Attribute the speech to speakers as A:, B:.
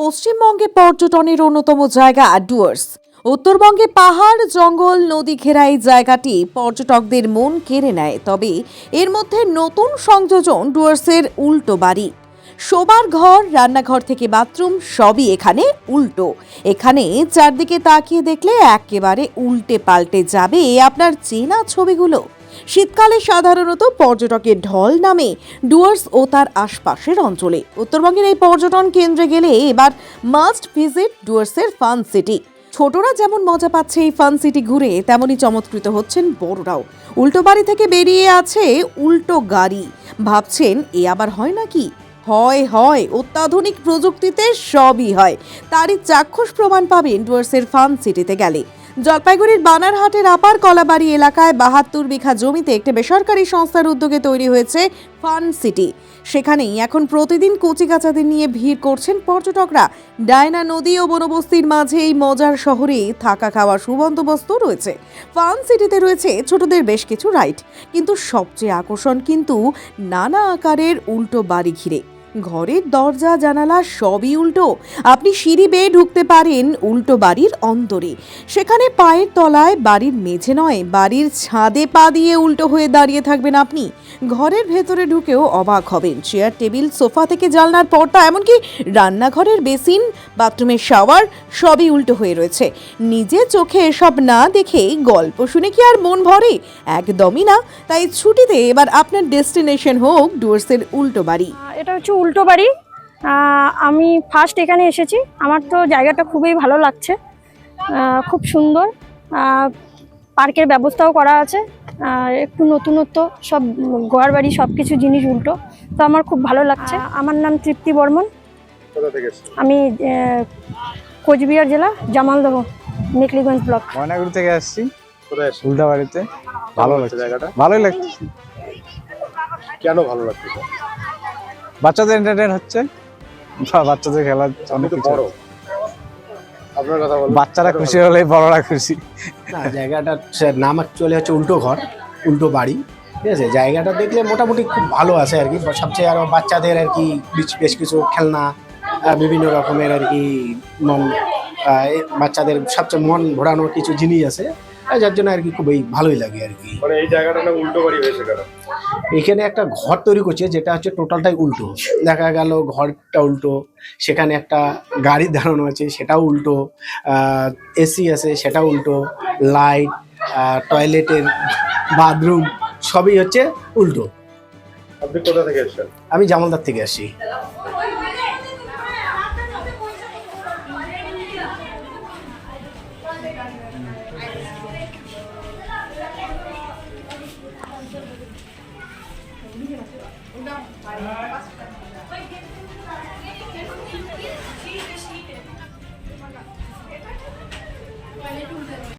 A: পশ্চিমবঙ্গে পর্যটনের অন্যতম জায়গা ডুয়ার্স। উত্তরবঙ্গে পাহাড় জঙ্গল নদী ঘেরা এই জায়গাটি পর্যটকদের মন কেড়ে নেয়। তবে এর মধ্যে নতুন সংযোজন ডুয়ার্সের উল্টো বাড়ি। শোবার ঘর, রান্নাঘর থেকে বাথরুম সবই এখানে উল্টো। এখানে চারদিকে তাকিয়ে দেখলে একেবারে উল্টে পাল্টে যাবে আপনার চেনা ছবিগুলো। শীতকালে সাধারণত পর্যটকের ঢল নামে ডুয়ার্স ও তার আশপাশের অঞ্চলে। উত্তরবঙ্গের এই পর্যটন কেন্দ্রে গেলে এবার মাস্ট ভিজিট ডুয়ার্সের ফান সিটি। ছোটরা যেমন মজা পাচ্ছে এই ফান সিটি ঘুরে, তেমনই চমৎকৃত হচ্ছেন বড়রাও। উল্টো বাড়ি থেকে বেরিয়ে আছে উল্টো গাড়ি। ভাবছেন এ আবার হয় নাকি? হয় অত্যাধুনিক প্রযুক্তিতে সবই হয়। তারই চাক্ষুষ প্রমাণ পাবেন ডুয়ার্সের ফান সিটিতে গেলে। জলপাইগুড়ির বানারহাটের আপার কলাবাড়ি এলাকায় ৭২ বিঘা জমিতে একটি বেসরকারি সংস্থার উদ্যোগে তৈরি হয়েছে ফান সিটি। সেখানেই এখন প্রতিদিন কচিকাচাদের নিয়ে ভিড় করছেন পর্যটকরা। ডায়না নদী ও বনবস্তির মাঝে এই মজার শহরে থাকা খাওয়ার সুবন্দোবস্ত রয়েছে। ফান সিটিতে রয়েছে ছোটদের বেশ কিছু রাইড, কিন্তু সবচেয়ে আকর্ষণ কিন্তু নানা আকারের উল্টো বাড়ি ঘিরে। ঘরের দরজা জানালা সবই উল্টো। আপনি সিঁড়ি বেয়ে ঢুকতে পারেন উল্টো বাড়ির অন্তরে। সেখানে পায়ের তলায় বাড়ির মেঝে নয়, বাড়ির ছাদে পা দিয়ে উল্টো হয়ে দাঁড়িয়ে থাকবেন আপনি। ঘরের ভেতরে ঢুকেও অবাক হবেন। চেয়ার, টেবিল, সোফা থেকে জানলার পর্দা, এমনকি রান্নাঘরের বেসিন, বাথরুমের শাওয়ার সবই উল্টো হয়ে রয়েছে। নিজে চোখে এসব না দেখে গল্প শুনে কি আর মন ভরে? একদমই না। তাই ছুটিতে এবার আপনার ডেস্টিনেশন হোক ডুয়ার্সের উল্টো বাড়ি।
B: এটা হচ্ছে উল্টো বাড়ি। আমি ফার্স্ট এখানে এসেছি। আমার তো জায়গাটা খুবই ভালো লাগছে, খুব সুন্দর। পার্কের ব্যবস্থাও করা আছে, একটু নতুনত্ব, সব ঘর বাড়ি সব কিছু জিনিস উল্টো, তো আমার খুব ভালো লাগছে। আমার নাম তৃপ্তি বর্মন। আমি কোচবিহার জেলা, জামালদহ, মেকলিগঞ্জ ব্লক।
C: ময়নাগুড়ি থেকে আসছি। উল্টা বাড়িতে ভালো লাগছে জায়গাটা, ভালোই লাগছে।
D: কেন ভালো লাগছে?
C: বাচ্চাদের এন্টারটেইন হচ্ছে, বাচ্চাদের খেলা অনেক কিছু।
D: আপনার কথা বলুন।
C: বাচ্চারা খুশি হলেই বড়রা খুশি।
D: না, জায়গাটা নাম অ্যাকচুয়ালি হচ্ছে উল্টো ঘর, উল্টো বাড়ি। ঠিক আছে, জায়গাটা দেখলে মোটামুটি খুব ভালো আছে আর কি। সবচেয়ে আরো বাচ্চাদের আর কি বেশ কিছু খেলনা, বিভিন্ন রকমের আর কি বাচ্চাদের সবচেয়ে মন ভরানোর কিছু জিনিস আছে, যার জন্য আর কি খুবই ভালোই লাগে আর কি।
E: মানে এই জায়গাটা না উল্টো বাড়ি হয়েছে কেন?
D: এখানে একটা ঘর তৈরি করছে যেটা হচ্ছে টোটালটাই উল্টো। দেখা গেল ঘরটা উল্টো, সেখানে একটা গাড়ি দাঁড়ানো আছে সেটাও উল্টো, এসি আছে সেটাও উল্টো, লাইট, টয়লেটের বাথরুম সবই হচ্ছে উল্টো।
E: আপনি কোথা থেকে এসেছেন?
D: আমি জামালদার থেকে আসি।
F: Udah,